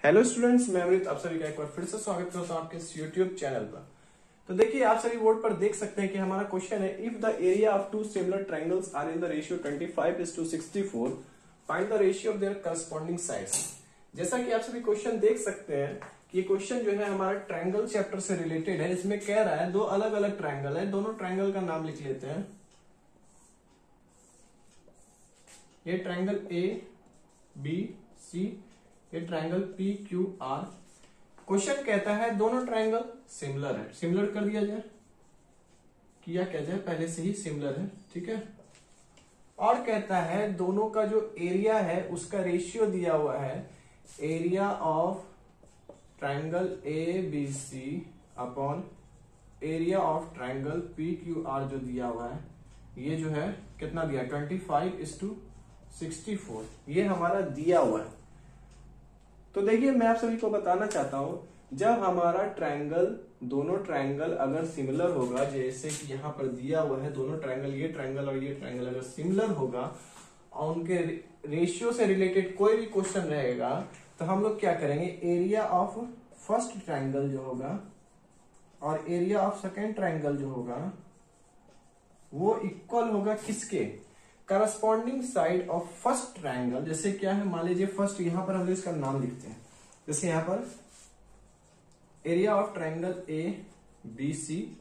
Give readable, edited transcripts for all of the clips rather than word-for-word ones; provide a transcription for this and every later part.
Hello students, मैं अमृत आप सभी का एक बार फिर से स्वागत करता हूं आपके इस यूट्यूब चैनल पर। तो देखिए, आप सभी बोर्ड पर देख सकते हैं कि हमारा क्वेश्चन है if the area of two similar triangles are in the ratio 25:64 find the ratio of their corresponding sides. जैसा कि आप सभी क्वेश्चन देख सकते हैं कि ये क्वेश्चन जो है हमारा ट्रायंगल चैप्टर से रिलेटेड है। इसमें कह रहा है दो अलग अलग ट्रायंगल है, दोनों ट्रायंगल का नाम लिख लेते हैं। ये ट्रायंगल ए बी सी, ये triangle P Q are. Question कहता है दोनों ट्रायंगल सिमिलर है। सिमिलर कर दिया जाए, किया क्या जाए, पहले से ही सिमिलर है, ठीक है। और कहता है दोनों का जो एरिया है उसका रेशियो दिया हुआ है, area of triangle A B C upon area of triangle P Q R जो दिया हुआ है, ये जो है कितना दिया, 25:64, ये हमारा दिया हुआ है। तो देखिए, मैं आप सभी को बताना चाहता हूं, जब हमारा ट्रायंगल, दोनों ट्रायंगल अगर सिमिलर होगा, जैसे कि यहाँ पर दिया हुआ है दोनों ट्रायंगल, ये ट्रायंगल और ये ट्रायंगल अगर सिमिलर होगा और उनके रेशियो से रिलेटेड कोई भी क्वेश्चन रहेगा, तो हम लोग क्या करेंगे, एरिया ऑफ फर्स्ट ट्रायंगल जो होगा और एरिया ऑफ सेकेंड ट्रायंगल जो होगा वो इक्वल होगा किसके, corresponding side of first triangle. जैसे क्या है, मान लीजिए फर्स्ट, यहां पर हम इसका नाम लिखते हैं, जैसे यहां पर area of triangle A B C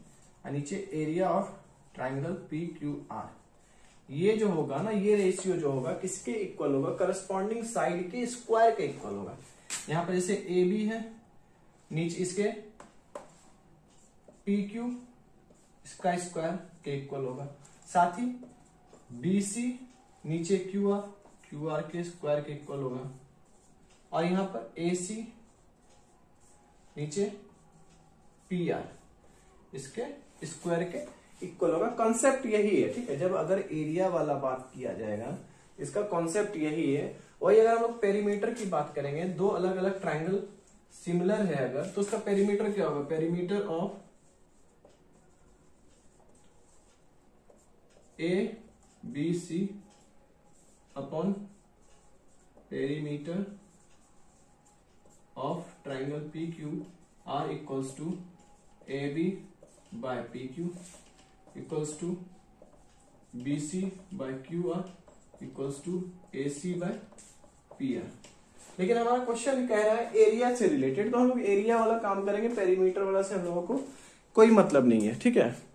और नीचे area of triangle P Q R. ये जो होगा ना, ये रेशियो जो होगा किसके इक्वल होगा, करस्पॉन्डिंग साइड के स्क्वायर के इक्वल होगा। यहां पर जैसे ए बी है, नीचे इसके पी क्यू, इसका स्क्वायर के इक्वल होगा, साथ ही BC नीचे QR के स्क्वायर के इक्वल होगा, और यहां पर AC नीचे PR इसके स्क्वायर के इक्वल होगा। कॉन्सेप्ट यही है, ठीक है। जब अगर एरिया वाला बात किया जाएगा, इसका कॉन्सेप्ट यही है। वही अगर हम लोग पेरीमीटर की बात करेंगे, दो अलग अलग ट्रायंगल सिमिलर है अगर, तो उसका पेरीमीटर क्या होगा, perimeter of ABC upon perimeter of triangle PQR equals to AB by PQ equals to BC by QR equals to AC by PR। लेकिन हमारा क्वेश्चन कह रहा है एरिया से रिलेटेड, तो हम लोग एरिया वाला काम करेंगे, पेरीमीटर वाला से हम लोगों को कोई मतलब नहीं है, ठीक है।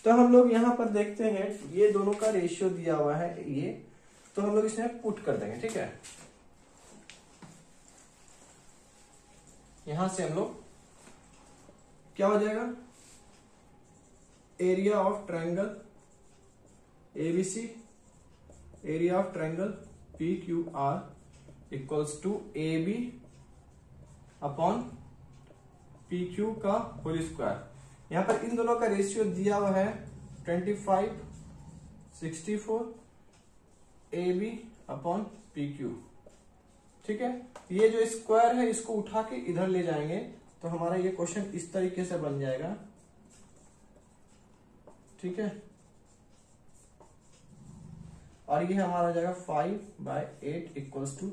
तो हम लोग यहां पर देखते हैं, ये दोनों का रेशियो दिया हुआ है ये, तो हम लोग इसमें पुट कर देंगे, ठीक है। यहां से हम लोग क्या हो जाएगा, area of triangle ABC, area of triangle PQR equals to AB upon PQ का होल स्क्वायर। यहां पर इन दोनों का रेशियो दिया हुआ है 25:64 AB अपॉन PQ, ठीक है। ये जो स्क्वायर है इसको उठा के इधर ले जाएंगे, तो हमारा ये क्वेश्चन इस तरीके से बन जाएगा, ठीक है। और ये हमारा जाएगा 5/8 equals to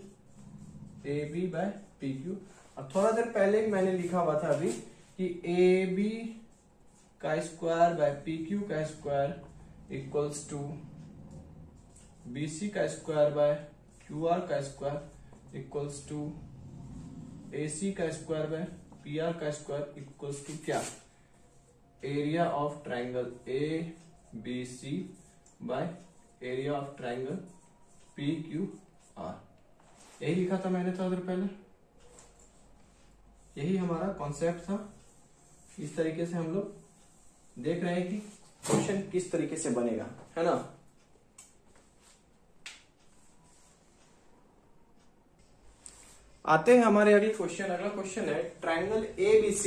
AB by PQ। अब थोड़ा देर पहले ही मैंने लिखा हुआ था अभी कि AB का स्क्वायर बाय PQ का स्क्वायर इक्वल्स टू BC का स्क्वायर बाय QR का स्क्वायर इक्वल्स टू AC का स्क्वायर बाय PR का स्क्वायर इक्वल्स टू क्या, area of triangle ABC by area of triangle PQR। यही लिखा था मैंने थोड़ा देर पहले, यही हमारा कॉन्सेप्ट था। इस तरीके से हम लोग देख रहे हैं कि क्वेश्चन किस तरीके से बनेगा, है ना। आते हैं हमारे अगले क्वेश्चन। अगला क्वेश्चन है triangle ABC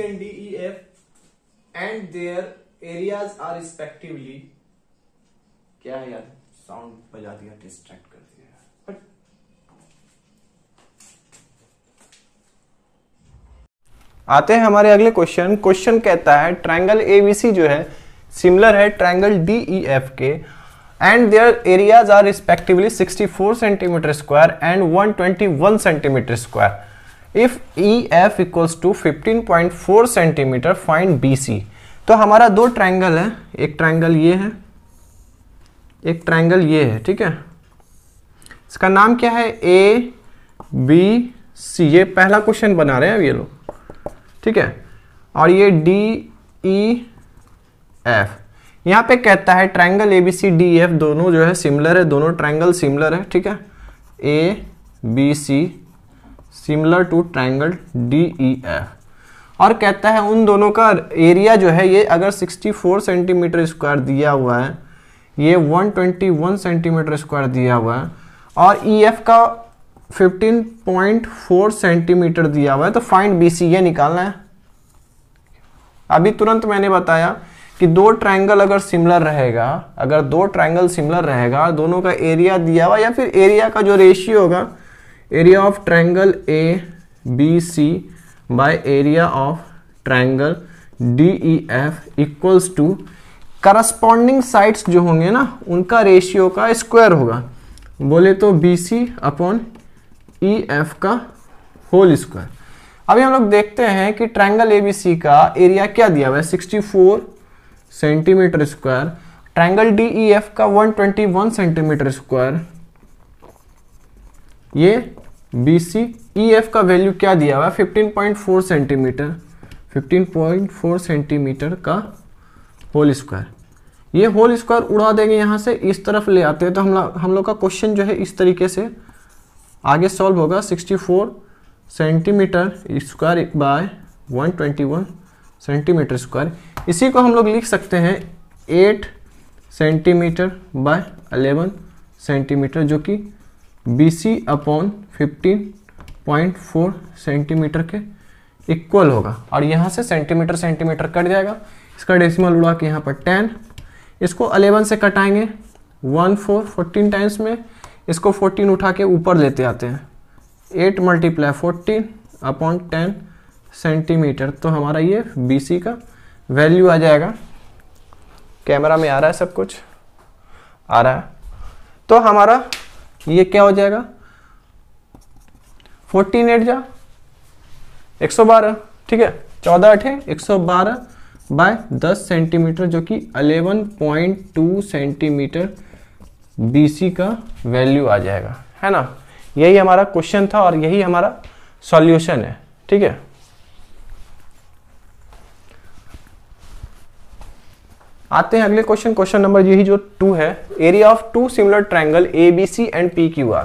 and DEF and their areas are respectively, क्या है यार, साउंड बजा दिया, डिस्ट्रैक्ट कर दिया। आते हैं हमारे अगले क्वेश्चन। क्वेश्चन कहता है ट्रायंगल ABC जो है सिमिलर है ट्रायंगल DEF के and their areas are respectively 64 centimeter square and 121 centimeter square. If EF equals to 15.4 centimeter, find BC. तो हमारा दो ट्रायंगल है, एक ट्रायंगल ये है, एक ट्रायंगल ये है, ठीक है। इसका नाम क्या है, ए बी सी। ये पहला क्वेश्चन बना रहे हैं अब ये लोग, ठीक है। और ये डी ई एफ। यहाँ पे कहता है triangle A B C D F दोनों जो है सिमिलर है, दोनों ट्रायंगल सिमिलर है, ठीक है। A B C similar to triangle D E F. और कहता है उन दोनों का एरिया जो है, ये अगर 64 सेंटीमीटर स्क्वायर दिया हुआ है, ये 121 सेंटीमीटर स्क्वायर दिया हुआ है, और ई एफ का 15.4 सेंटीमीटर दिया हुआ है, तो फाइंड बी सी ये निकालना है। अभी तुरंत मैंने बताया कि दो ट्रायंगल अगर सिमिलर रहेगा, अगर दो ट्रायंगल सिमिलर रहेगा, दोनों का एरिया दिया हुआ या फिर एरिया का जो रेशियो होगा, area of triangle A B C by area of triangle D E F equals to corresponding sides जो होंगे ना, उनका रेशियो का स्क्वायर होगा। बोले तो B C upon E F का होल स्क्वायर। अभी हम लोग देखते हैं कि ट्रायंगल एबीसी का एरिया क्या दिया हुआ है, 64 centimetre square. Triangle D E F का 121 सेंटीमीटर स्क्वायर। ये बी सी ई एफ का वैल्यू क्या दिया हुआ है, 15.4 सेंटीमीटर, 15.4 सेंटीमीटर का होल स्क्वायर। ये होल स्क्वायर उड़ा देंगे यहाँ से, इस तरफ ले आते हैं, तो हम लोग का क्वेश्चन जो है इस तरीके से आगे सॉल्व होगा। 64 centimetre square by 121 centimetre square. इसी को हम लोग लिख सकते हैं 8 सेंटीमीटर बाय 11 सेंटीमीटर, जो कि BC अपॉन 15.4 सेंटीमीटर के इक्वल होगा। और यहाँ से सेंटीमीटर सेंटीमीटर कट जाएगा, इसका डेसिमल उड़ा के यहाँ पर 10, इसको 11 से कटाएंगे 14 टाइम्स में, इसको 14 उठा के ऊपर लेते आते हैं, 8 × 14 अपॉन 10 सेंटीमीटर। तो हमारा ये BC का वैल्यू आ जाएगा। कैमरा में आ रहा है, सब कुछ आ रहा है। तो हमारा ये क्या हो जाएगा, 14 8 जा 112, ठीक है, 14 8 112 बाय 10 सेंटीमीटर, जो कि 11.2 सेंटीमीटर BC का वैल्यू आ जाएगा, है ना। यही हमारा क्वेश्चन था और यही हमारा सॉल्यूशन है, ठीक है। आते हैं अगले क्वेश्चन, क्वेश्चन नंबर यही जो 2 है। Area of two similar triangle ABC and PQR,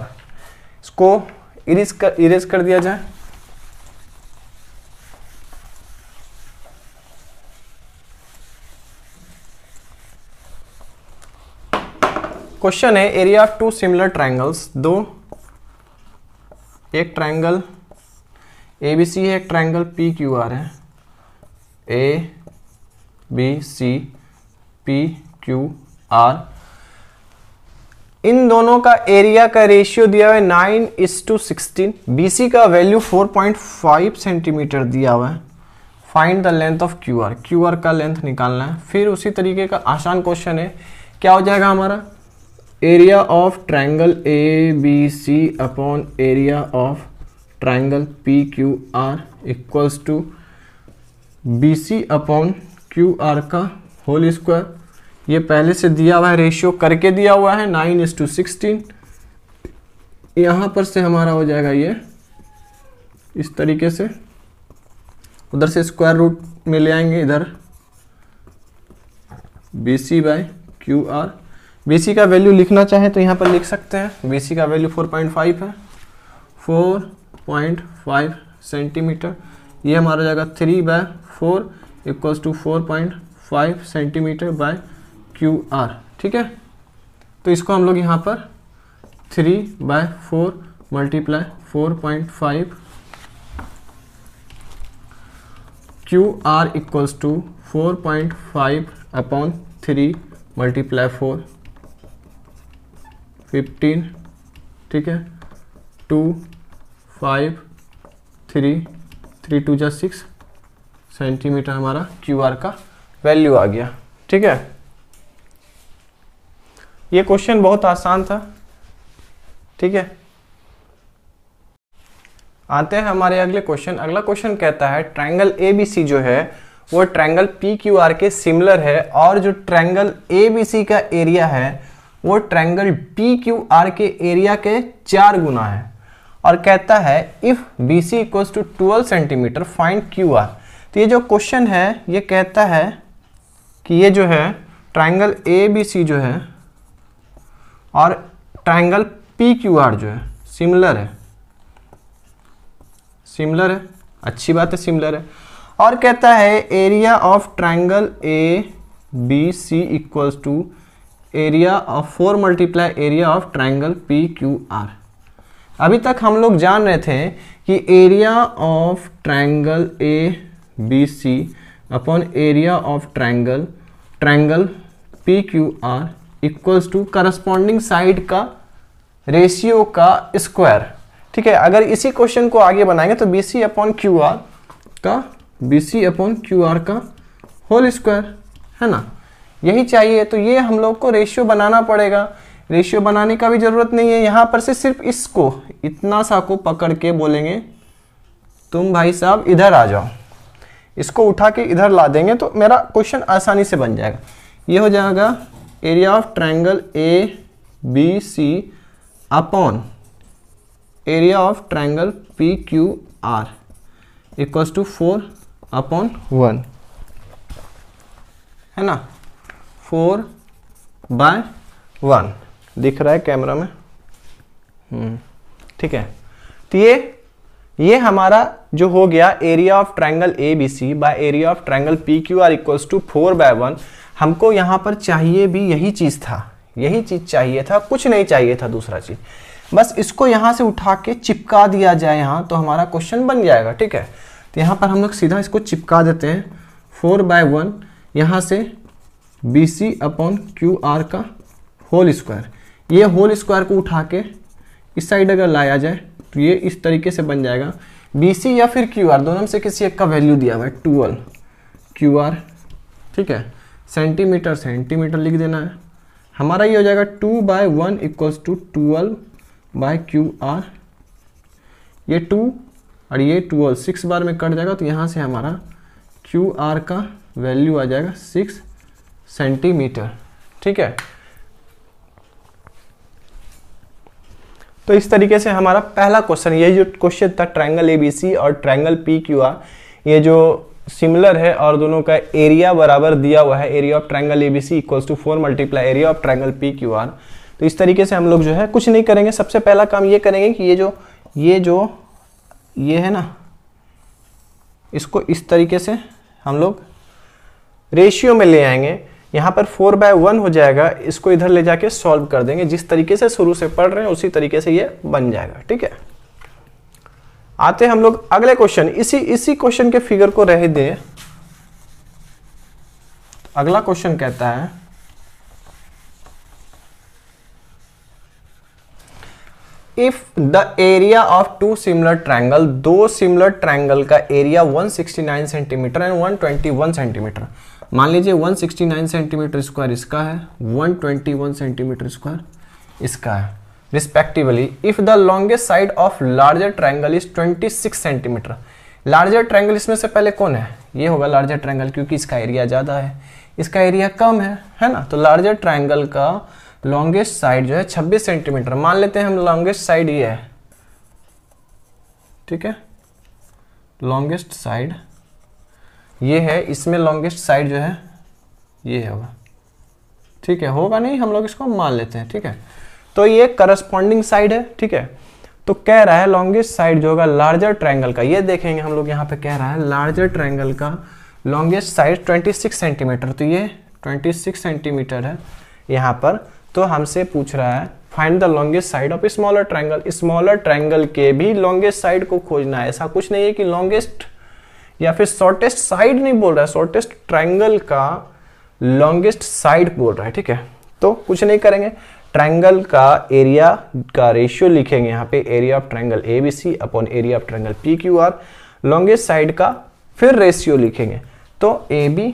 इसको इरेज कर दिया जाए। क्वेश्चन है area of two similar triangles, दो, एक ट्रायंगल ABC है, एक ट्रायंगल PQR है। ABC PQR, इन दोनों का एरिया का रेशियो दिया हुआ है 9:16। BC का वैल्यू 4.5 सेंटीमीटर दिया हुआ है। Find the length of QR, QR का लेंथ निकालना है। फिर उसी तरीके का आसान क्वेश्चन है, क्या हो जाएगा हमारा, area of triangle ABC upon area of triangle PQR equals to BC upon QR का होल स्क्वायर। ये पहले से दिया हुआ है, रेशियो करके दिया हुआ है 9:16। यहाँ पर से हमारा हो जाएगा ये इस तरीके से, उधर से स्क्वायर रूट में ले आएंगे इधर, BC बाय QR। BC का वैल्यू लिखना चाहे तो यहाँ पर लिख सकते हैं। BC का वैल्यू 4.5 है, 4.5 सेंटीमीटर। ये हमारा जाएगा 3/4 equals to 4.5 centimetre by QR, ठीक है। तो इसको हम लोग यहाँ पर 3/4 × 4.5 QR इक्वल्स टू 4.5 अपॉन 3 × 4 15, ठीक है, 2 5 3 3 2 जा 6 सेंटीमीटर हमारा QR का वैल्यू आ गया, ठीक है। ये क्वेश्चन बहुत आसान था, ठीक है। आते हैं हमारे अगले क्वेश्चन। अगला क्वेश्चन कहता है ट्रायंगल ABC जो है वो ट्रायंगल PQR के सिमिलर है और जो ट्रायंगल ABC का एरिया है वो ट्रायंगल PQR के एरिया के 4 गुना है, और कहता है if BC equals to 12 centimetre find QR। तो ये जो क्वेश्चन है ये कहता है कि ये जो है ट्रायंगल ABC जो है और ट्रायंगल PQR जो है सिमिलर है, सिमिलर है, अच्छी बात है, सिमिलर है। और कहता है area of triangle ABC equals to area of 4 multiply area of triangle PQR। अभी तक हम लोग जान रहे थे कि area of triangle ABC upon area of triangle PQR equals to corresponding side का रेशियो का स्क्वायर, ठीक है। अगर इसी क्वेश्चन को आगे बनाएंगे तो BC अपॉन QR का होल स्क्वायर, है ना, यही चाहिए। तो ये हम लोग को रेशियो बनाना पड़ेगा। रेशियो बनाने का भी जरूरत नहीं है, यहां पर से सिर्फ इसको इतना सा को पकड़ के बोलेंगे तुम भाई साहब इधर आ जाओ, इसको उठा के इधर ला देंगे तो मेरा क्वेश्चन आसानी से बन जाएगा। ये हो जाएगा area of triangle ABC upon area of triangle PQR equals to 4/1, है ना, 4/1 दिख रहा है कैमरा में, ठीक है। तो ये हमारा जो हो गया area of triangle ABC by area of triangle PQR equals to 4/1। हमको यहाँ पर चाहिए भी यही चीज था, यही चीज चाहिए था, कुछ नहीं चाहिए था दूसरा चीज। बस इसको यहाँ से उठा के चिपका दिया जाए यहाँ तो हमारा क्वेश्चन बन जाएगा, ठीक है। तो यहाँ पर हम लोग सीधा इसको चिपका देते हैं 4/1, यहाँ से BC अपॉन QR का होल स्क्वायर। ये होल स्क्वायर को उठा के इस साइड अगर लाया जाए तो ये इस तरीके से बन जाएगा। BC या फिर QR दोनों में से किसी एक का वैल्यू दिया हुआ है 12 QR, ठीक है। सेंटीमीटर लिख देना है। हमारा ये हो जाएगा 2/1 इक्वल्स टू 12/QR। ये 2 और ये 12 6 बार में कट जाएगा तो यहाँ से हमारा QR का वैल्यू आ जाएगा 6 सेंटीमीटर, ठीक है। तो इस तरीके से हमारा पहला क्वेश्चन, ये जो क्वेश्चन था ट्रायंगल ABC और ट्रायंगल PQR, ये जो सिमिलर है और दोनों का एरिया बराबर दिया हुआ है, area of triangle ABC equals to 4 multiply area of triangle PQR। तो इस तरीके से हम लोग जो है कुछ नहीं करेंगे, सबसे पहला काम ये करेंगे कि ये है ना, इसको इस तरीके से हम लोग रेशियो में ले आएंगे। यहाँ पर 4/1 हो जाएगा, इसको इधर ले जाके सॉल्व कर देंगे। जिस तरीके से शुरू से पढ़ रहे हैं उसी तरीके से ये बन जाएगा, ठीक है। आते हैं हम लोग अगले क्वेश्चन, इसी क्वेश्चन के फिगर को रह दे। अगला क्वेश्चन कहता है if the area of 2 similar triangle, 2 similar triangle का एरिया 169 सेंटीमीटर एंड 121 सेंटीमीटर। मान लीजिए 169 सेंटीमीटर स्क्वायर इसका है, 121 सेंटीमीटर स्क्वायर इसका है respectively. If the longest side of larger triangle is 26 centimetre. Larger triangle इसमें से पहले कौन है? ये होगा लार्जर ट्रायंगल, क्योंकि इसका एरिया ज्यादा है, इसका एरिया कम है ना। तो लार्जर ट्रायंगल का लॉन्गेस्ट साइड जो है 26 सेंटीमीटर। मान लेते हैं हम लॉन्गेस्ट साइड ये है, ठीक है, लॉन्गेस्ट साइड ये है, इसमें लॉन्गेस्ट साइड जो है ये होगा, ठीक है, होगा नहीं, हम लोग इसको मान लेते हैं, ठीक है। तो ये करस्पॉन्डिंग साइड है, ठीक है। तो कह रहा है लॉन्गेस्ट साइड जो होगा लार्जर ट्रायंगल का, ये देखेंगे हम लोग यहाँ पे कह रहा है लार्जर ट्रायंगल का लॉन्गेस्ट साइड 26 सेंटीमीटर। तो ये 26 सेंटीमीटर है यहाँ पर। तो हमसे पूछ रहा है find the longest side of smaller triangle. Smaller triangle के भी लॉन्गेस्ट साइड को खोजना है। ऐसा कुछ नहीं है कि लॉन्गेस्ट या फिर शॉर्टेस्ट साइड नहीं बोल रहा है, शॉर्टेस्ट ट्रायंगल का लॉन्गेस्ट साइड बोल रहा है, ठीक है। तो कुछ नहीं करेंगे, ट्रायंगल का एरिया का रेशियो लिखेंगे यहाँ पे, area of triangle ABC upon area of triangle PQR, longest side का फिर रेशियो लिखेंगे। तो AB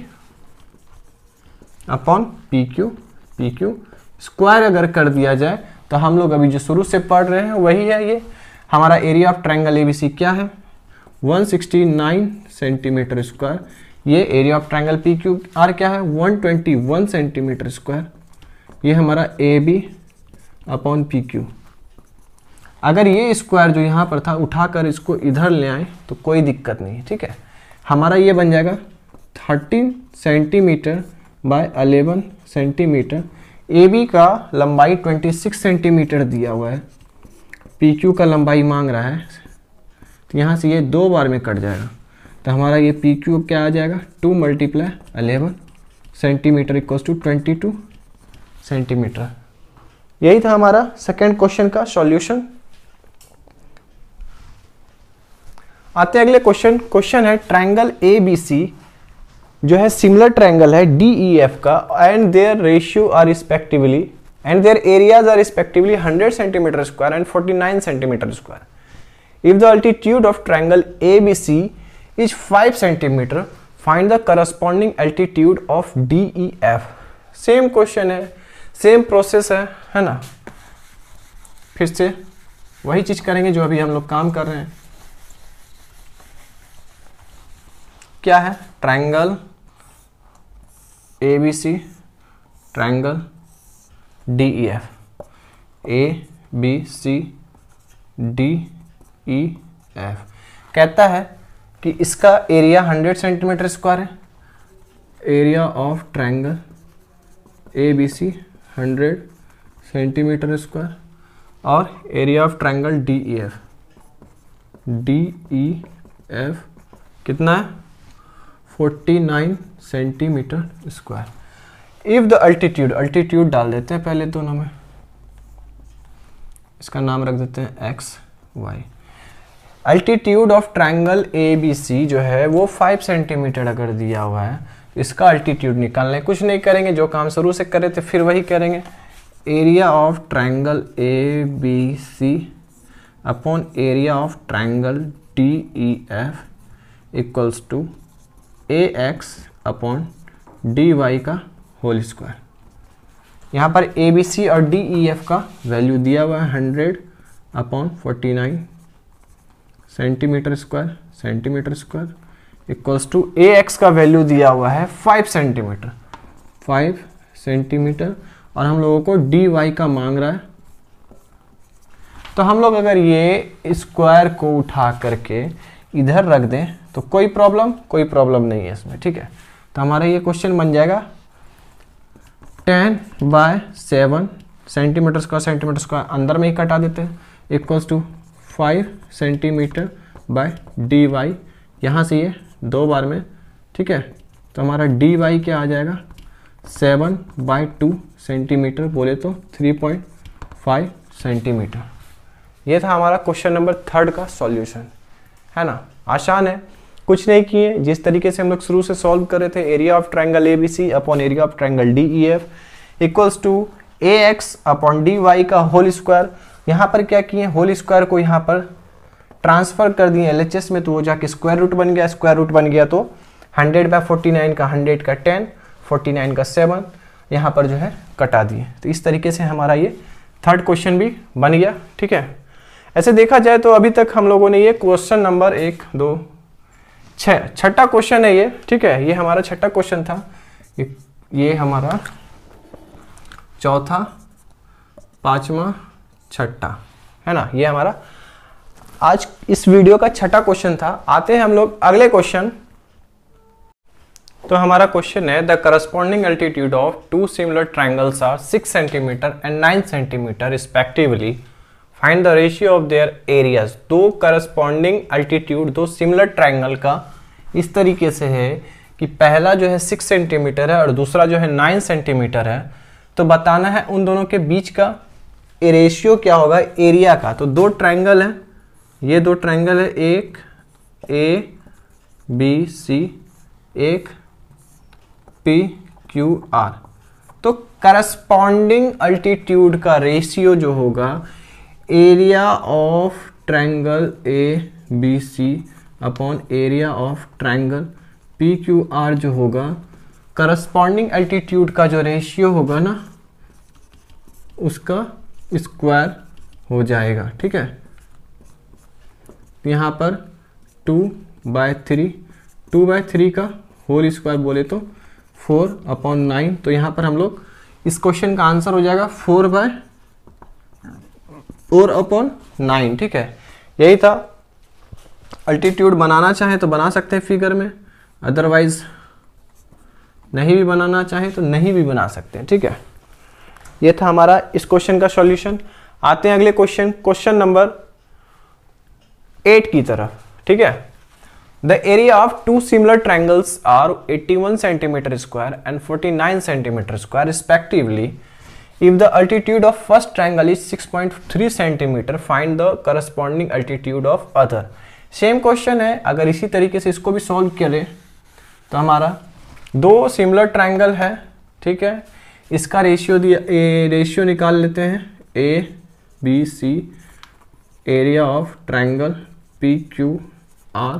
अपॉन PQ स्क्वायर अगर कर दिया जाए तो हम लोग अभी जो शुरू से पढ़ रहे हैं वही है। ये हमारा एरिया ऑफ ट्रायंगल एबीसी क्या है 169 सेंटीमीटर स्क्वायर। ये area of triangle P Q R क्या है 121 सेंटीमीटर स्क्वायर। ये हमारा A B upon P Q. अगर ये स्क्वायर जो यहाँ पर था उठाकर इसको इधर ले आए तो कोई दिक्कत नहीं है, ठीक है। हमारा ये बन जाएगा 13 centimetre by 11 centimetre. A B का लंबाई 26 सेंटीमीटर दिया हुआ है, पी क्यू का लंबाई मांग रहा है, तो यहाँ से ये 2 बार में कट जाएगा। तो हमारा ये पी क्यू क्या आ जाएगा 2 × 11 सेंटीमीटर इक्वल्स टू 22 सेंटीमीटर। यही था हमारा सेकेंड क्वेश्चन का सॉल्यूशन। आते हैं अगले क्वेश्चन। क्वेश्चन है ट्रायंगल ए बी सी जो है सिमिलर ट्रायंगल है डी ई एफ का and their ratio are respectively and their areas are respectively 100 centimetre square and 49 centimetre square. If the altitude of triangle A B C is 5 centimetre find the corresponding altitude of D E F. Same question है, same process है ना। फिर से वही चीज करेंगे जो अभी हम लोग काम कर रहे हैं। क्या है triangle A B C, triangle D E F, A B C D E F. कहता है कि इसका एरिया 100 सेंटीमीटर स्क्वायर है। Area of triangle A B C 100 centimetre square और area of triangle D E F कितना है 49 centimetre square. If the altitude डाल देते हैं पहले दोनों में, इसका नाम रख देते हैं X Y. Altitude of triangle A B C जो है वो 5 सेंटीमीटर अगर दिया हुआ है, इसका अल्टीट्यूड निकालना है। कुछ नहीं करेंगे, जो काम शुरू से कर रहे थे फिर वही करेंगे। Area of triangle A B C upon area of triangle D E F equals to A X upon D Y का होल स्क्वायर। यहाँ पर ए बी सी और डी ई एफ का वैल्यू दिया हुआ है 100 upon 49 centimetre square equals to A X का value दिया हुआ है 5 सेंटीमीटर और हम लोगों को डी वाई का मांग रहा है। तो हम लोग अगर ये स्क्वायर को उठा करके इधर रख दें तो कोई प्रॉब्लम नहीं है इसमें, ठीक है। तो हमारा ये क्वेश्चन बन जाएगा 10/7 सेंटीमीटर स्क्वायर अंदर में ही कटा देते हैं equals to 5 centimetre by D Y. यहाँ से ये 2 बार में, ठीक है। तो हमारा डी वाई क्या आ जाएगा 7/2 सेंटीमीटर, बोले तो 3.5 सेंटीमीटर। ये था हमारा क्वेश्चन नंबर 3 का सॉल्यूशन, है ना। आसान है, कुछ नहीं किए, जिस तरीके से हम लोग शुरू से सॉल्व कर रहे थे। Area of triangle A B C upon area of triangle D E F equals to A X upon D Y का होल स्क्वायर। यहाँ पर क्या किए, होल स्क्वायर को यहाँ पर ट्रांसफर कर दिए LHS में, तो वो जाके स्क्वायर रूट बन गया। तो 100/49 का 100 का 10, 49 का 7 यहाँ पर जो है कटा दिए। तो इस तरीके से हमारा ये 3rd क्वेश्चन भी बन गया, ठीक है। ऐसे देखा जाए तो अभी तक हम लोगों ने ये क्वेश्चन नंबर 1 2 6 छठा क्वेश्चन है ये, ठीक है। ये हमारा छठा क्वेश्चन था, ये हमारा चौथा, 5वां, छठा, है ना। ये हमारा आज इस वीडियो का छठा क्वेश्चन था। आते हैं हम लोग अगले क्वेश्चन। तो हमारा क्वेश्चन है the corresponding altitude of 2 similar triangles are 6 centimetre and 9 centimetre respectively, find the ratio of their areas. 2 corresponding altitude 2 similar triangle का इस तरीके से है कि पहला जो है 6 सेंटीमीटर है और दूसरा जो है 9 सेंटीमीटर है। तो बताना है उन दोनों के बीच का रेशियो क्या होगा एरिया का। तो 2 ट्रायंगल है, ये 2 ट्रायंगल है, एक ए बी सी, एक पी क्यू आर। तो करस्पॉन्डिंग अल्टीट्यूड का रेशियो जो होगा area of triangle A B C upon area of triangle P Q R जो होगा, करस्पॉन्डिंग अल्टीट्यूड का जो रेशियो होगा ना, उसका स्क्वायर हो जाएगा। ठीक है, यहाँ पर 2/3, 2/3 का होल स्क्वायर बोले तो 4/9। तो यहाँ पर हम लोग इस क्वेश्चन का आंसर हो जाएगा 4/9। ठीक है, यही था। अल्टीट्यूड बनाना चाहे तो बना सकते हैं फिगर में, अदरवाइज नहीं भी बनाना चाहे तो नहीं भी बना सकते हैं। ठीक है, ये था हमारा इस क्वेश्चन का सॉल्यूशन। आते हैं अगले क्वेश्चन, क्वेश्चन नंबर 8 की तरफ। ठीक है, the area of two similar triangles are 81 centimetre square and 49 centimetre square respectively. If the altitude of first triangle is 6.3 centimetre, find the corresponding altitude of other. Same question है, अगर इसी तरीके से इसको भी सॉल्व करें तो हमारा दो सिमिलर ट्रायंगल है। ठीक है, इसका रेशियो दिया, रेशियो निकाल लेते हैं, ABC, area of triangle PQR।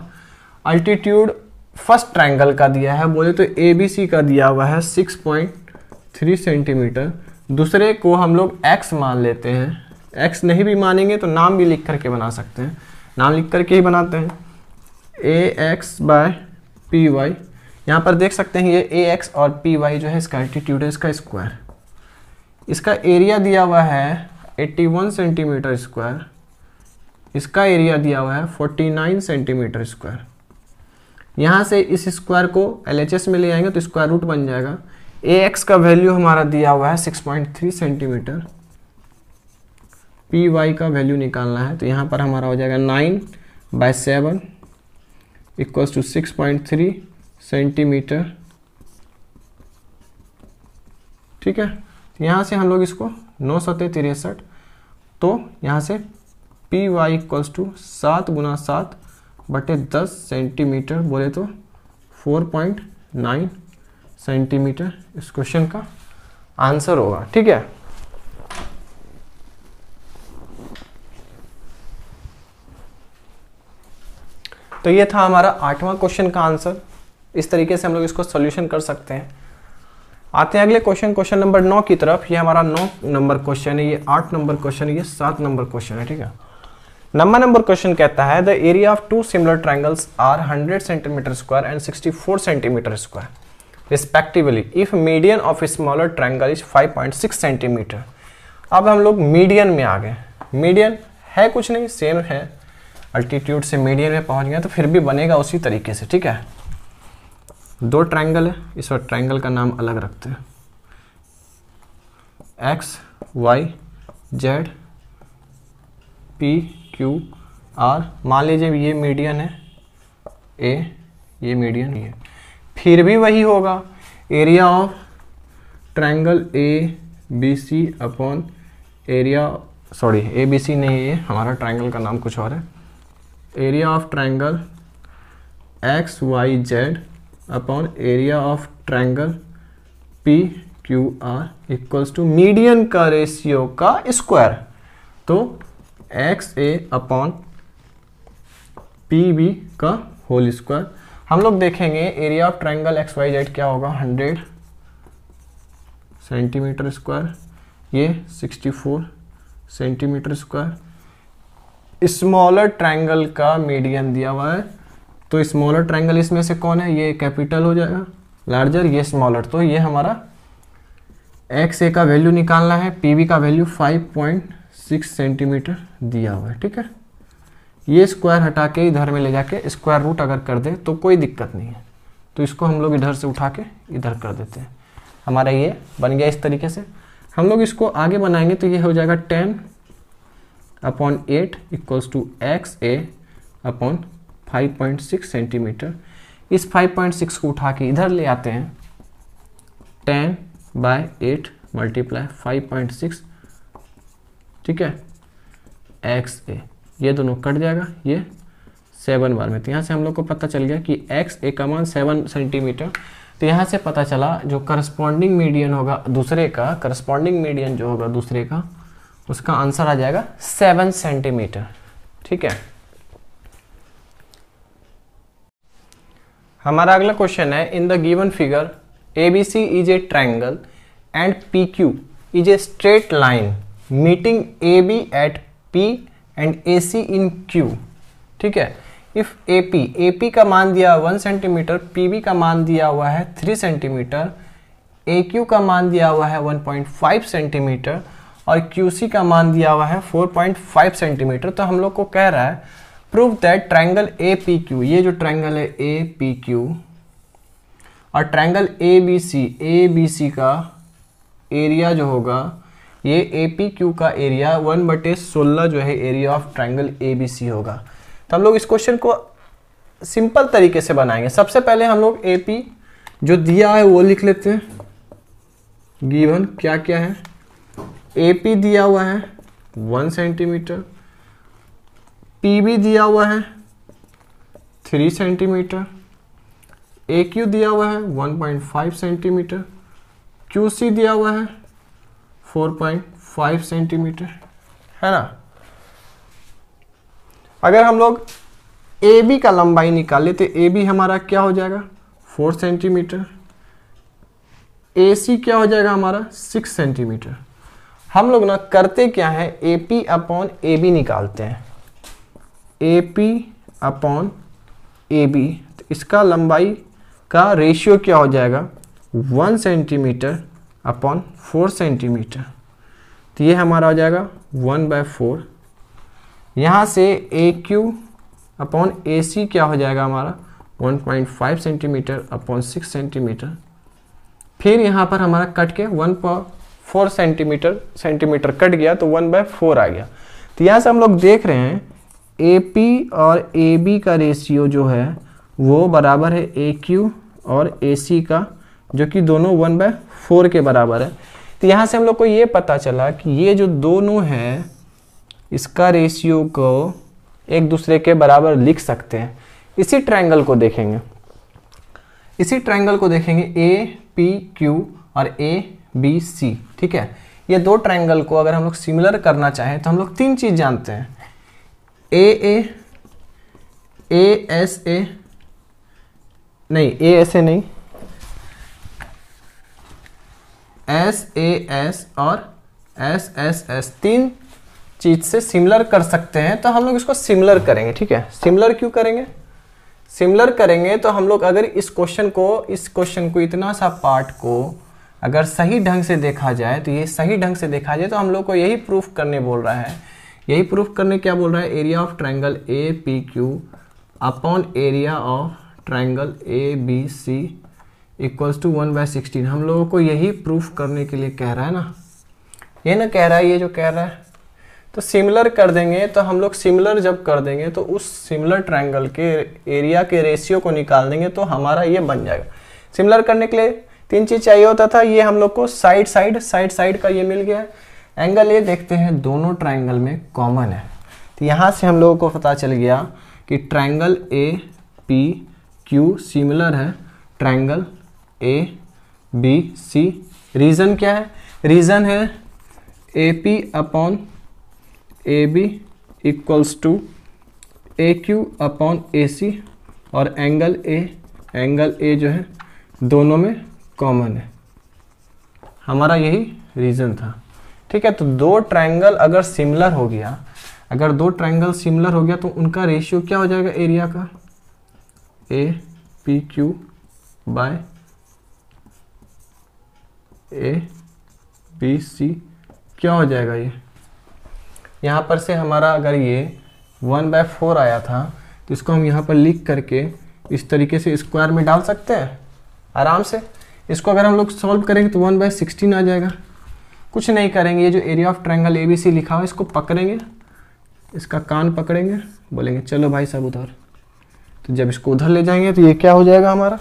Altitude first triangle का दिया है, बोले तो ABC का दिया हुआ है 6.3 सेंटीमीटर। दूसरे को हम लोग x मान लेते हैं, x नहीं भी मानेंगे तो नाम भी लिख करके बना सकते हैं, नाम लिख करके ही बनाते हैं, AX/PY। यहाँ पर देख सकते हैं ये AX और PY जो है इसका अल्टीट्यूड है, इसका स्क्वायर। इसका एरिया दिया हुआ है 81 सेंटीमीटर स्क्वायर, इसका एरिया दिया हुआ है 49 सेंटीमीटर स्क्वायर। यहाँ से इस स्क्वायर को LHS में ले आएंगे तो स्क्वायर रूट बन जाएगा। AX का वैल्यू हमारा दिया हुआ है 6.3 सेंटीमीटर, PY का वैल्यू निकालना है तो यहाँ पर हमारा हो जाएगा 9/7 इक्वल्स टू 6.3 सेंटीमीटर। ठीक है, यहाँ से हम लोग इसको 9×7=63, तो यहाँ से PY इक्वल्स टू 7 × 7/10 सेंटीमीटर, बोले तो 4.9 सेंटीमीटर इस क्वेश्चन का आंसर होगा। ठीक है, तो ये था हमारा 8वां क्वेश्चन का आंसर। इस तरीके से हम लोग इसको सॉल्यूशन कर सकते हैं। आते हैं अगले क्वेश्चन, क्वेश्चन नंबर 9 की तरफ। ये हमारा 9 नंबर क्वेश्चन है, ये 8 नंबर क्वेश्चन है, ये 7 नंबर क्वेश्चन है। ठीक है, नंबर क्वेश्चन कहता है the area of two similar triangles are 100 centimetre square and 64 centimetre square respectively if median of smaller triangle is 5.6 centimetre. अब हम लोग मीडियन में आ गए। मीडियन है कुछ नहीं, सेम है, अल्टीट्यूड से मीडियन में पहुंच गया तो फिर भी बनेगा उसी तरीके से। ठीक है, दो ट्रायंगल है, इस बार ट्रायंगल का नाम अलग रखते हैं, XYZ PQR। मान लीजिए ये मीडियन है A, ये मीडियन है, फिर भी वही होगा। Area of triangle ABC upon area, sorry ABC नहीं है, हमारा ट्रायंगल का नाम कुछ और है। Area of triangle XYZ upon area of triangle PQR equals to median का रेशियो का स्क्वायर, तो XA अपॉन PB का होल स्क्वायर। हम लोग देखेंगे एरिया ऑफ ट्रायंगल XYZ क्या होगा, 100 सेंटीमीटर स्क्वायर, ये 64 सेंटीमीटर स्क्वायर। स्मॉलर ट्रायंगल का मीडियन दिया हुआ है, तो स्मॉलर ट्रायंगल इसमें से कौन है, ये कैपिटल हो जाएगा, लार्जर, ये स्मॉलर। तो ये हमारा XA का वैल्यू निकालना है, PB का वैल्यू 5.6 सेंटीमीटर दिया हुआ है। ठीक है, ये स्क्वायर हटा के इधर में ले जाके स्क्वायर रूट अगर कर दे तो कोई दिक्कत नहीं है, तो इसको हम लोग इधर से उठा के इधर कर देते हैं। हमारा ये बन गया इस तरीके से। हम लोग इसको आगे बनाएंगे तो ये हो जाएगा 10/8 equals to XA upon 5.6 centimetre. इस 5.6 को उठा के इधर ले आते हैं, 10/8 मल्टीप्लाई 5.6, ठीक है, XA, ये दोनों कट जाएगा, ये 7 बार में। तो यहाँ से हम लोग को पता चल गया कि XA का मान 7 सेंटीमीटर। तो यहाँ से पता चला जो करस्पॉन्डिंग मीडियन होगा दूसरे का, करस्पॉन्डिंग मीडियन जो होगा दूसरे का, उसका आंसर आ जाएगा 7 सेंटीमीटर। ठीक है, हमारा अगला क्वेश्चन है, in the given figure ABC is a triangle and PQ is a straight line meeting A B at P and A C in Q, ठीक है। इफ ए पी का मान दिया 1 सेंटीमीटर, पी बी का मान दिया हुआ है 3 सेंटीमीटर, ए क्यू का मान दिया हुआ है 1.5 सेंटीमीटर और क्यू सी का मान दिया हुआ है 4.5 सेंटीमीटर। तो हम लोग को कह रहा है prove that triangle A P Q, ये जो ट्रायंगल है ए पी क्यू और ट्रायंगल ए बी सी का एरिया जो होगा, ये ए पी क्यू का एरिया 1/16 जो है area of triangle A B C होगा। तो हम लोग इस क्वेश्चन को सिंपल तरीके से बनाएंगे। सबसे पहले हम लोग ए पी जो दिया है वो लिख लेते हैं। गिवन क्या क्या है, ए पी दिया हुआ है 1 सेंटीमीटर, पी बी दिया हुआ है 3 सेंटीमीटर, ए क्यू दिया हुआ है 1.5 सेंटीमीटर, क्यू सी दिया हुआ है 4.5 सेंटीमीटर, है ना। अगर हम लोग ए बी का लंबाई निकाले तो ए बी हमारा क्या हो जाएगा 4 सेंटीमीटर, ए सी क्या हो जाएगा हमारा 6 सेंटीमीटर। हम लोग ना करते क्या है, A P upon A B निकालते हैं, A P upon A B. तो इसका लंबाई का रेशियो क्या हो जाएगा 1 सेंटीमीटर अपॉन 4 सेंटीमीटर। तो ये हमारा हो जाएगा 1/4। यहाँ से ए क्यू अपॉन ए सी क्या हो जाएगा हमारा 1.5 सेंटीमीटर अपॉन 6 सेंटीमीटर। फिर यहाँ पर हमारा कट के 1/4 सेंटीमीटर कट गया तो 1/4 आ गया। तो यहाँ से हम लोग देख रहे हैं ए पी और ए बी का रेशियो जो है वो बराबर है ए क्यू और ए सी का, जो कि दोनों 1/4 के बराबर है। तो यहाँ से हम लोग को ये पता चला कि ये जो दोनों है इसका रेशियो को एक दूसरे के बराबर लिख सकते हैं। इसी ट्रायंगल को देखेंगे, ए पी क्यू और ए बी सी, ठीक है। ये दो ट्रायंगल को अगर हम लोग सिमिलर करना चाहें तो हम लोग 3 चीज जानते हैं, ए एस ए नहीं, ए एस ए नहीं, एस ए एस और एस एस एस, 3 चीज से सिमिलर कर सकते हैं। तो हम लोग इसको सिमिलर करेंगे, ठीक है। सिमिलर क्यों करेंगे, सिमिलर करेंगे तो हम लोग अगर इस क्वेश्चन को इतना सा पार्ट को अगर सही ढंग से देखा जाए तो ये सही ढंग से देखा जाए तो हम लोग को यही प्रूफ करने बोल रहा है, यही प्रूफ करने क्या बोल रहा है, area of triangle A P Q upon area of triangle A B C equals to 1/16। हम लोगों को यही प्रूफ करने के लिए कह रहा है ना, ये ना कह रहा है, ये जो कह रहा है। तो सिमिलर कर देंगे तो हम लोग सिमिलर जब कर देंगे तो उस सिमिलर ट्रायंगल के एरिया के रेशियो को निकाल देंगे तो हमारा ये बन जाएगा। सिमिलर करने के लिए 3 चीज चाहिए होता था, ये हम लोग को साइड का ये मिल गया। एंगल ए देखते हैं दोनों ट्रायंगल में कॉमन है, तो यहाँ से हम लोगों को पता चल गया कि triangle A P Q similar है triangle A B C. Reason क्या है, रीजन है A P upon A B equals to A Q upon A C और एंगल ए जो है दोनों में कॉमन है, हमारा यही रीजन था, ठीक है। तो 2 ट्रायंगल अगर सिमिलर हो गया, तो उनका रेशियो क्या हो जाएगा एरिया का, A P Q by A B C क्या हो जाएगा, ये यहाँ पर से हमारा अगर ये 1/4 आया था तो इसको हम यहाँ पर लिख करके इस तरीके से स्क्वायर में डाल सकते हैं आराम से। इसको अगर हम लोग सॉल्व करेंगे तो 1/16 आ जाएगा। कुछ नहीं करेंगे, ये जो area of triangle A B C लिखा हुआ इसको पकड़ेंगे, इसका कान पकड़ेंगे, बोलेंगे चलो भाई साहब उधर। तो जब इसको उधर ले जाएंगे तो ये क्या हो जाएगा हमारा,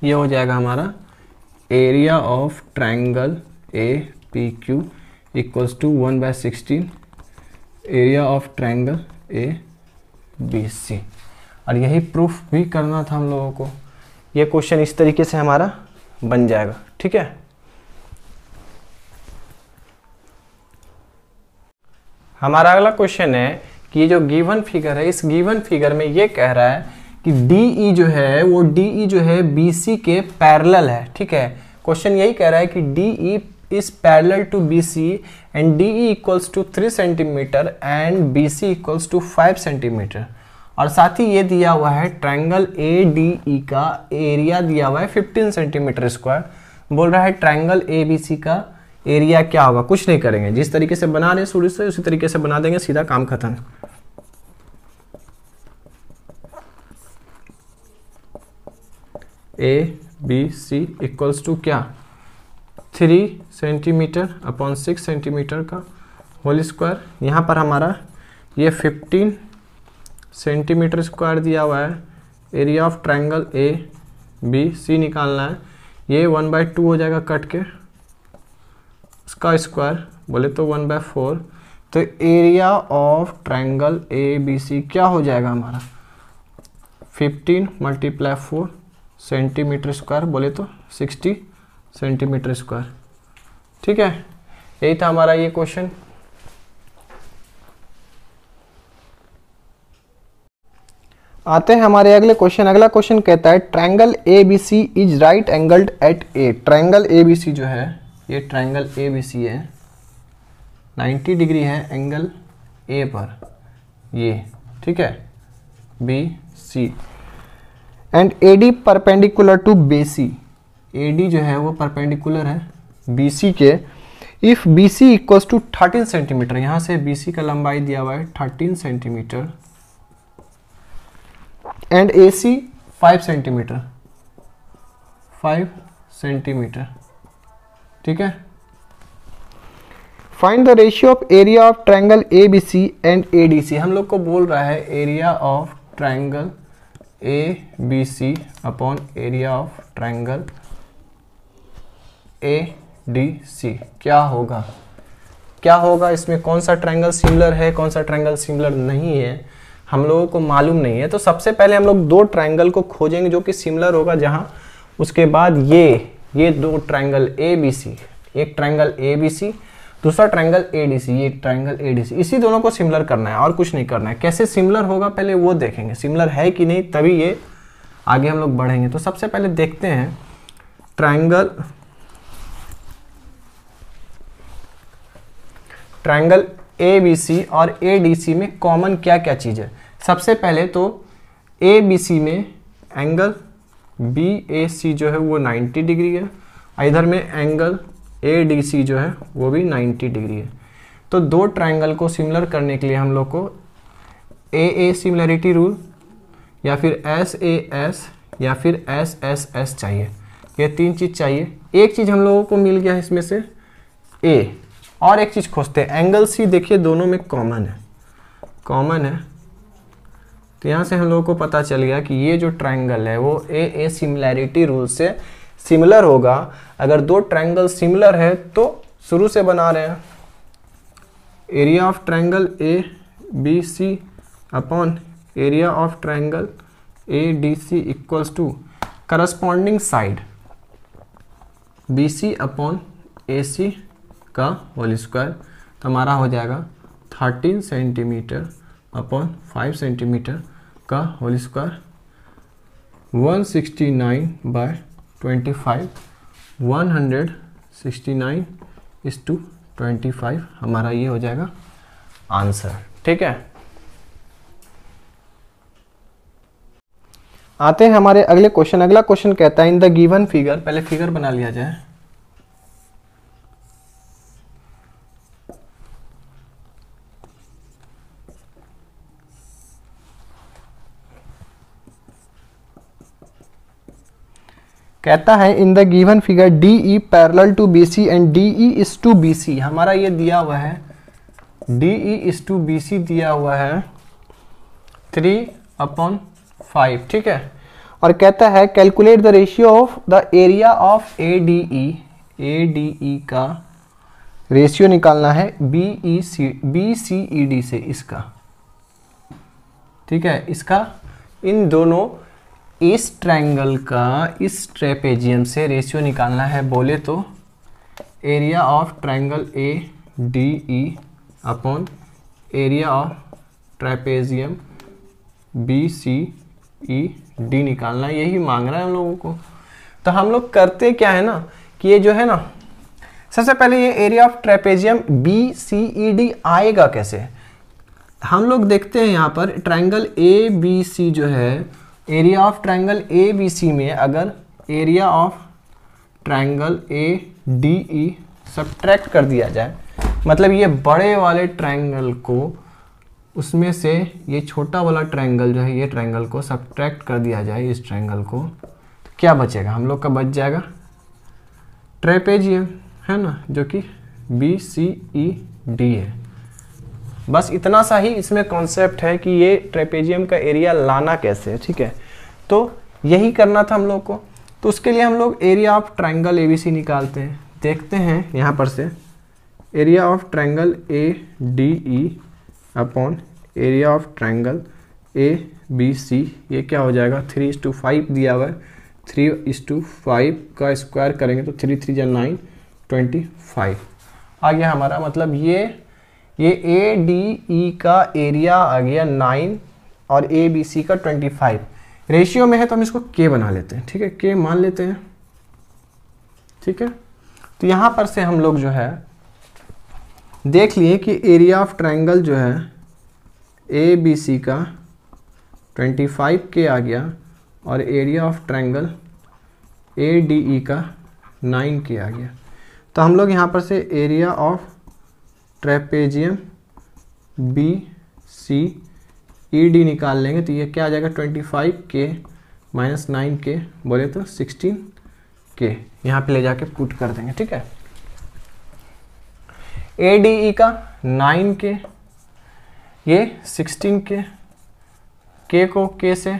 ये हो जाएगा हमारा area of triangle A P Q equals to 1/16 area of triangle A B C. और यही प्रूफ भी करना था हम लोगों को। ये क्वेश्चन इस तरीके से हमारा बन जाएगा, ठीक है। हमारा अगला क्वेश्चन है कि ये जो गिवन फिगर है, इस गिवन फिगर में ये कह रहा है कि DE जो है वो DE जो है BC के पैरेलल है, ठीक है। क्वेश्चन यही कह रहा है कि D E is parallel to B C and D E equals to 3 centimetre and B C equals to 5 centimetre. और साथ ही ये दिया हुआ है ट्रायंगल ए डी ई का एरिया दिया हुआ है 15 सेंटीमीटर स्क्वायर। बोल रहा है ट्रायंगल ए बी सी का एरिया क्या होगा। कुछ नहीं करेंगे, जिस तरीके से बना रहे शुरू से उसी तरीके से बना देंगे, सीधा काम खत्म। A B C equals to क्या 3 सेंटीमीटर अपॉन 6 सेंटीमीटर का होल स्क्वायर। यहाँ पर हमारा ये 15 सेंटीमीटर स्क्वायर दिया हुआ है। Area of triangle A B C निकालना है। ये 1/2 हो जाएगा कट के, इसका स्क्वायर बोले तो 1/4। तो area of triangle A B C क्या हो जाएगा हमारा 15 × 4 सेंटीमीटर स्क्वायर, बोले तो 60 सेंटीमीटर स्क्वायर। ठीक है, यही था हमारा ये क्वेश्चन। आते हैं हमारे अगले क्वेश्चन। अगला क्वेश्चन कहता है triangle A B C is right angled at A. Triangle A B C जो है, ये ट्रायंगल ए बी सी है, 90 डिग्री है एंगल ए पर, ये ठीक है B C. And A D perpendicular to B C. A D जो है वो परपेंडिकुलर है बी सी के। If B C equals to 13 centimetre, यहाँ से बी सी का लंबाई दिया हुआ है 13 centimetre and A C 5 centimetre, 5 centimetre. ठीक है, find the ratio of area of triangle A B C and A D C. हम लोग को बोल रहा है area of triangle A B C upon area of triangle A D C क्या होगा। क्या होगा इसमें, कौन सा ट्रायंगल सिमिलर है, कौन सा ट्रायंगल सिमिलर नहीं है, हम लोगों को मालूम नहीं है। तो सबसे पहले हम लोग दो ट्रायंगल को खोजेंगे जो कि सिमिलर होगा, जहां उसके बाद ये दो ट्रायंगल ए बी सी, एक ट्रायंगल ए बी सी, दूसरा ट्रायंगल ए डी सी, ये ट्रायंगल ए डी सी, इसी दोनों को सिमिलर करना है और कुछ नहीं करना है। कैसे सिमिलर होगा पहले वो देखेंगे, सिमिलर है कि नहीं, तभी ये आगे हम लोग बढ़ेंगे। तो सबसे पहले देखते हैं ट्रायंगल ए बी सी और ए डी सी में कॉमन क्या क्या चीज़ है। सबसे पहले तो ए बी सी में एंगल बी ए सी जो है वो 90 डिग्री है, इधर में एंगल ए डी सी जो है वो भी 90 डिग्री है। तो दो ट्रायंगल को सिमिलर करने के लिए हम लोग को ए सिमिलरिटी रूल या फिर एस ए एस या फिर एस एस एस चाहिए। ये तीन चीज़ चाहिए। एक चीज़ हम लोगों को मिल गया है इसमें से ए, और एक चीज़ खोजते हैं एंगल सी। देखिए दोनों में कॉमन है, तो यहाँ से हम लोगों को पता चल गया कि ये जो ट्रायंगल है वो ए सिमिलैरिटी रूल से सिमिलर होगा। अगर दो ट्रायंगल सिमिलर है तो शुरू से बना रहे हैं area of triangle A B C upon area of triangle A D C equals to corresponding side B C upon A C का होल स्क्वायर। तो हमारा हो जाएगा 13 सेंटीमीटर अपॉन 5 सेंटीमीटर का होल स्क्वायर, 169/25, 169:25 हमारा ये हो जाएगा आंसर। ठीक है, आते हैं हमारे अगले क्वेश्चन। अगला क्वेश्चन कहता है इन द गिवन फिगर, पहले फिगर बना लिया जाए। कहता है in the given figure D E parallel to B C and D E is to B C. हमारा ये दिया हुआ है D E is to B C दिया हुआ है 3/5। ठीक है, और कहता है calculate the ratio of the area of A D E का रेशियो निकालना है बी सी ई डी से इसका। ठीक है, इसका इन दोनों इस ट्रायंगल का इस ट्रेपेजियम से रेशियो निकालना है। बोले तो area of triangle A D E upon area of trapezium B C E D निकालना है। यही मांग रहा है हम लोगों को। तो हम लोग करते क्या है ना कि ये जो है ना, सबसे पहले ये एरिया ऑफ ट्रेपेजियम BCED आएगा कैसे। हम लोग देखते हैं यहाँ पर ट्रायंगल ABC जो है, एरिया ऑफ ट्रायंगल ABC में अगर area of triangle ADE subtract कर दिया जाए, मतलब ये बड़े वाले ट्रायंगल को उसमें से ये छोटा वाला ट्रायंगल जो है, ये ट्रायंगल को सब्ट्रैक्ट कर दिया जाए इस ट्रायंगल को, तो क्या बचेगा हम लोग का? बच जाएगा ट्रेपेजियम, है ना, जो कि BCED है। बस इतना सा ही इसमें कॉन्सेप्ट है कि ये ट्रेपेजियम का एरिया लाना कैसे है, ठीक है। तो यही करना था हम लोग को। तो उसके लिए हम लोग एरिया ऑफ ट्रायंगल ABC निकालते हैं। देखते हैं यहाँ पर से area of triangle ADE upon area of triangle ABC, ये क्या हो जाएगा? 3:5 दिया हुआ है, 3:5 का स्क्वायर करेंगे तो 3 3 जा 9, 25 आ गया हमारा। मतलब ये ADE का एरिया आ गया 9 और ABC का 25। रेशियो में है तो हम इसको K बना लेते हैं, ठीक है, K मान लेते हैं, ठीक है। तो यहाँ पर से हम लोग जो है देख लिए कि एरिया ऑफ ट्रायंगल जो है ABC का 25K आ गया और एरिया ऑफ ट्रायंगल ADE का 9K आ गया। तो हम लोग यहाँ पर से एरिया ऑफ ट्रेपेजियम BCED निकाल लेंगे। तो ये क्या आ जाएगा? 25K माइनस 9K बोले तो 16K, यहाँ पे ले जाके पुट कर देंगे, ठीक है। ADE का 9K, ये 16K, K को K से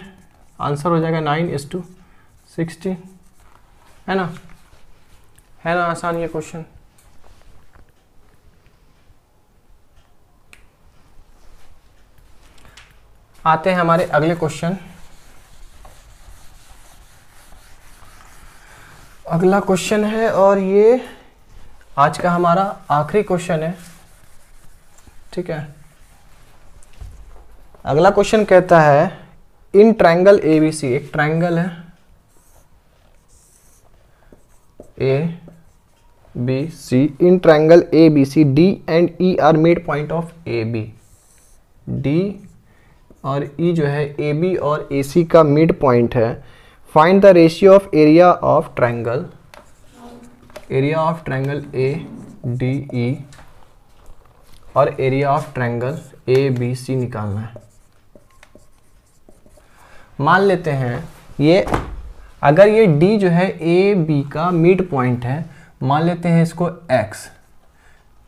आंसर हो जाएगा 9:16, है ना, है ना आसान ये क्वेश्चन। आते हैं हमारे अगले क्वेश्चन। अगला क्वेश्चन है और ये आज का हमारा आखिरी क्वेश्चन है, ठीक है। अगला क्वेश्चन कहता है इन ट्रायंगल ABC, एक ट्रायंगल है ABC, in triangle ABC D and E are mid point of AB। D और E जो है AB और AC का मिड पॉइंट है। Find the ratio of area of triangle, area of triangle ADE और area of triangle ABC निकालना है। मान लेते हैं ये, अगर ये D जो है AB का मिड पॉइंट है, मान लेते हैं इसको X,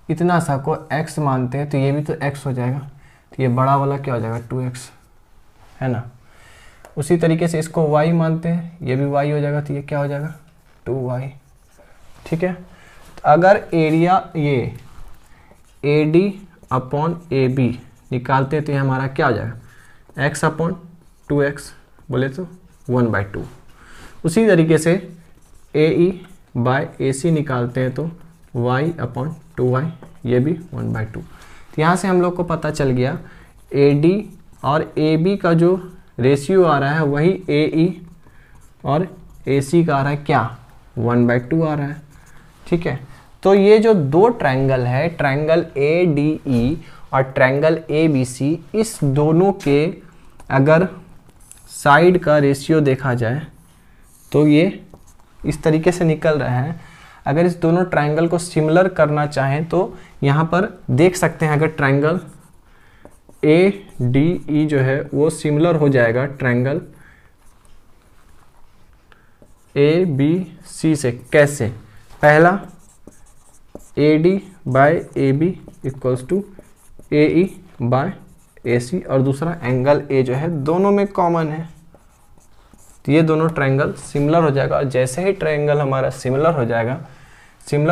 इतना सा को X मानते हैं, तो ये भी तो X हो जाएगा, तो ये बड़ा वाला क्या हो जाएगा? 2X, है ना। उसी तरीके से इसको Y मानते हैं, ये भी Y हो जाएगा, तो ये क्या हो जाएगा? 2Y, ठीक है। तो अगर एरिया ये AD अपॉन AB निकालते हैं तो ये हमारा क्या हो जाएगा? X अपॉन 2X बोले तो 1/2। उसी तरीके से AE बाय AC निकालते हैं तो Y अपॉन 2Y, ये भी 1/2। तो यहाँ से हम लोग को पता चल गया AD और AB का जो रेशियो आ रहा है वही AE और AC का आ रहा है क्या? 1/2 आ रहा है, ठीक है। तो ये जो दो ट्रायंगल है, ट्रायंगल ADE और ट्रायंगल ABC, इस दोनों के अगर साइड का रेशियो देखा जाए तो ये इस तरीके से निकल रहा है। अगर इस दोनों ट्रायंगल को सिमिलर करना चाहें तो यहाँ पर देख सकते हैं, अगर ट्रायंगल ADE जो है वो सिमिलर हो जाएगा ट्रायंगल ABC से। कैसे? पहला AD by AB equals to AE by AC, और दूसरा एंगल A जो है दोनों में कॉमन है, तो ये दोनों ट्रायंगल सिमिलर हो जाएगा। और जैसे ही ट्रायंगल हमारा सिमिलर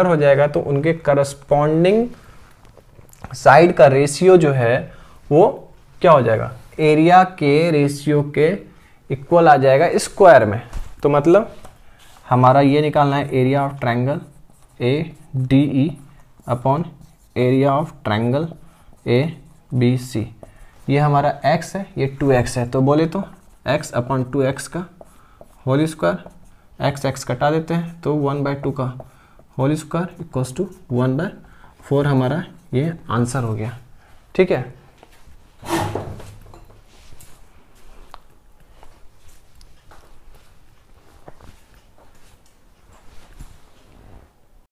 हो जाएगा तो उनके करस्पॉन्डिंग साइड का रेशियो जो है वो क्या हो जाएगा? एरिया के रेशियो के इक्वल आ जाएगा स्क्वायर में। तो मतलब हमारा ये निकालना है area of triangle ADE upon area of triangle ABC। ये हमारा x है, ये 2x है, तो बोले तो x अपॉन 2x का होल स्क्वायर, x कटा देते हैं तो 1/2 का होल स्क्वायर इक्वल्स टू 1/4 हमारा ये आंसर हो गया। ठीक है।